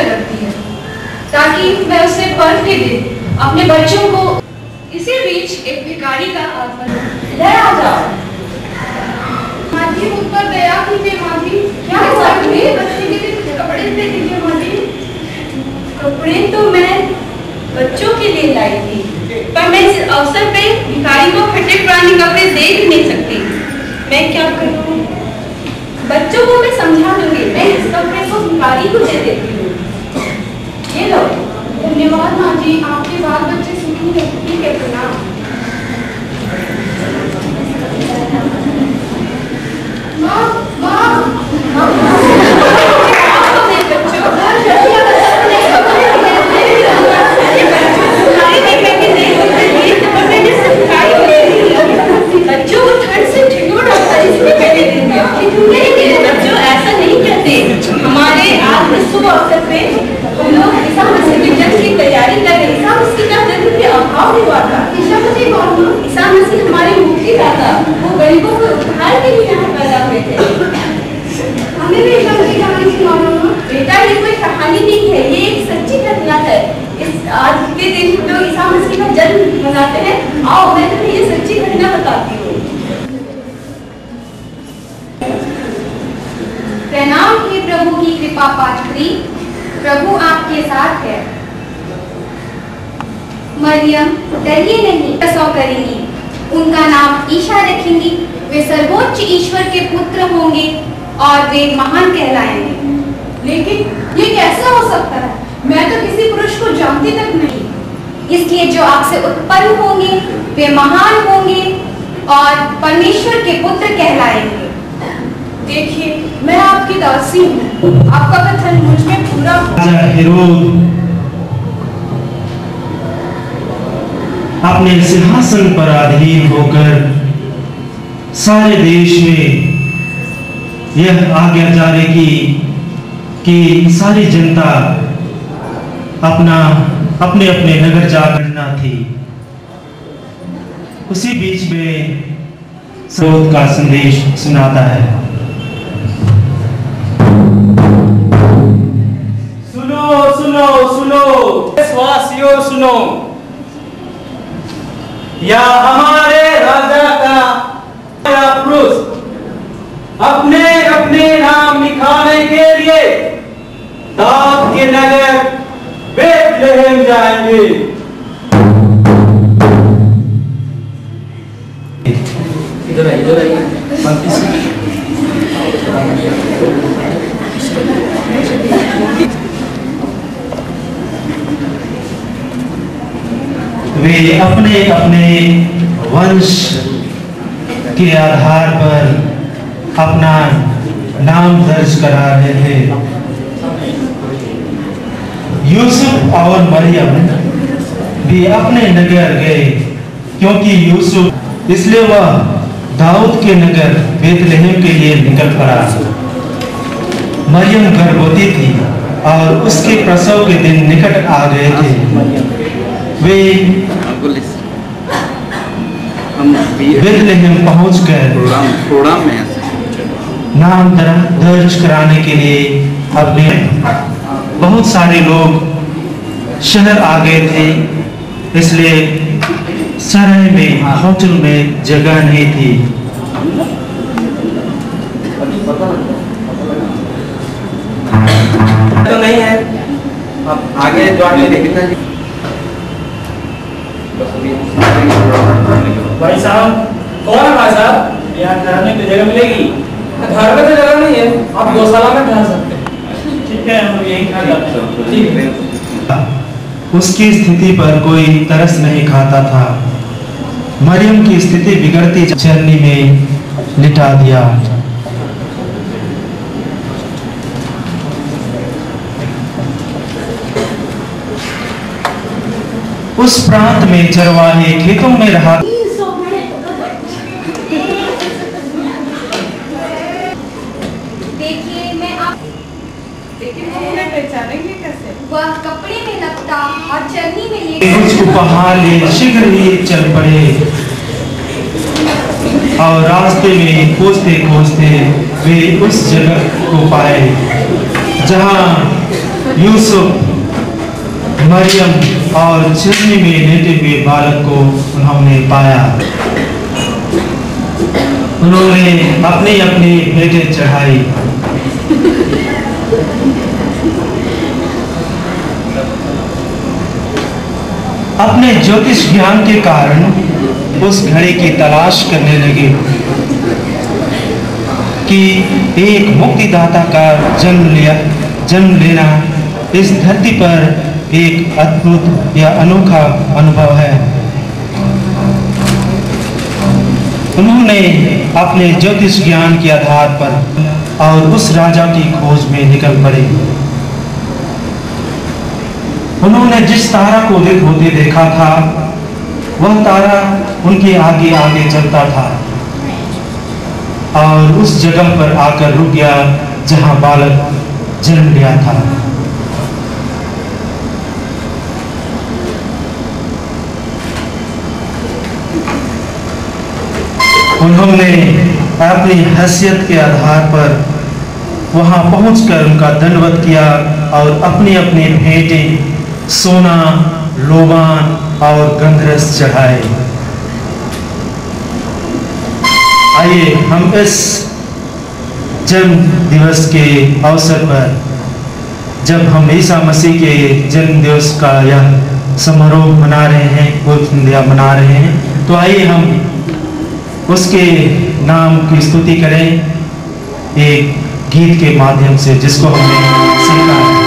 कर रखती है ताकि मैं उसे पढ़ के दे अपने बच्चों को। इसी बीच एक भिखारी का आगमन। इधर आ जाओ। माँ जी, मुझ पर दया कीजिए माँ जी। क्या बात है? बच्चे के लिए कपड़े दे दीजिए माँ जी। कपड़े तो मैं बच्चों के लिए लाई थी, पर मैं इस अवसर पे भिखारी को फटे पुराने कपड़े दे ही नहीं सकती। मैं क्या करूं? बच्चों को मैं समझा दूंगी। मैं इस कपड़े को भिखारी को दे देती हूँ। ये लो। धन्यवाद माँ जी, आपके बाल बच्चे सुनेंगे। ठीक है, प्रणाम। माँ माँ बच्चों को ठंड से ठिठुर आता है, इसलिए पहले दिन में बच्चों ऐसा नहीं कहते। हमारे आज इस शुभ अवसर पे हम लोग ईसा मसीह के जन्म की तैयारी कर रहे हैं। ईसा मसीह का जन्म के अभाव हुआ था। ईसा मसीह कौन है? ईसा मसीह हमारे मुक्तिदाता, वो गरीबों को उद्धार के लिए यहाँ पैदा हुए थे। हमें भी ईसा मसीह कहानी सुनाओ। बेटा, ये कोई कहानी नहीं है, ये एक सच्ची घटना है। इस आज के दिन हम लोग ईसा मसीह का जन्म मनाते हैं। आओ मैं तुम्हें ये सच्ची घटना बताती हूँ। प्रणाम हे प्रभु की कृपा पात्री, प्रभु आपके साथ है। मरियम डरिए नहीं, प्रसव करेंगी, उनका नाम ईशा रखेंगी। वे सर्वोच्च ईश्वर के पुत्र होंगे और वे महान कहलाएंगे। लेकिन ये कैसे हो सकता है? मैं तो किसी पुरुष को जानती तक नहीं। इसलिए जो आपसे उत्पन्न होंगे वे महान होंगे और परमेश्वर के पुत्र कहलाएंगे। देखिए, मैं आपकी दासी हूँ, आपका कथन मुझ में पूरा हो। राजा हेरोद अपने सिंहासन पर आधीन होकर सारे देश में यह आज्ञा जारी की कि सारी जनता अपने अपने नगर जा करना थी। उसी बीच में स्रोत का संदेश सुनाता है। सुनो सुनो सुनो देशवासियों, सुनो। या हमारे राजा का पुरुष अपने अपने नाम लिखाने के लिए दाऊद के नगर बेथलेहम जाएंगे। इधर आइए। वे अपने अपने वंश के आधार पर अपना नाम दर्ज करा रहे थे। यूसुफ और मरियम भी अपने नगर गए, क्योंकि यूसुफ इसलिए वह दाऊद के नगर बेथलेहम के लिए निकल पड़ा। मरियम गर्भवती थी और उसके प्रसव के दिन निकट आ गए थे। वे बेथलेहम पहुंचकर प्रोग्राम में नाम दर्ज कराने के लिए अपने बहुत सारे लोग शहर आ गए थे, इसलिए सराय में होटल में जगह नहीं थी। तो नहीं है, अब आगे द्वार में देखना। भाई साहब, कौन है भाई साहब? यहाँ ठहरने की जगह मिलेगी? घर में तो जगह नहीं है, आप गौशाला में ठहर सकते हैं। ठीक है, हम यही ठहर जाते हैं। ठीक है। उसकी स्थिति पर कोई तरस नहीं खाता था। मरियम की स्थिति बिगड़ती चरनी में लिटा दिया। उस प्रांत में चरवाहे खेतों में रहा। देखिए, मैं आप पहचानेंगे कैसे? वह कपड़े में लपटा और चरनी में ले कुछ उपहार ले शीघ्र ही चल पड़े और रास्ते में खोजते खोजते वे उस जगह को पाए जहां यूसुफ, मरियम और चिरनी में लेटे हुए बालक को उन्होंने पाया। उन्होंने अपने अपने बेटे चढ़ाई। अपने ज्योतिष ज्ञान के कारण उस घड़ी की तलाश करने लगे कि एक मुक्तिदाता का जन्म लेना इस धरती पर एक अद्भुत या अनोखा अनुभव है। उन्होंने अपने ज्योतिष ज्ञान के आधार पर और उस राजा की खोज में निकल पड़े। उन्होंने जिस तारा को होते देखा था, वह तारा उनके आगे आगे चलता था और उस जगह पर आकर रुक गया जहां बालक जन्म लिया था। उन्होंने अपनी हैसियत के आधार पर वहां पहुंचकर उनका दंडवत किया और अपनी अपनी भेंटें सोना, लोबान और गंधरस चढ़ाए। आइए हम इस जन्म दिवस के अवसर पर, जब हम ईसा मसीह के जन्म दिवस का यह समारोह मना रहे हैं, पूर्व संध्या मना रहे हैं, तो आइए हम उसके नाम की स्तुति करें एक गीत के माध्यम से जिसको हमने सीखा।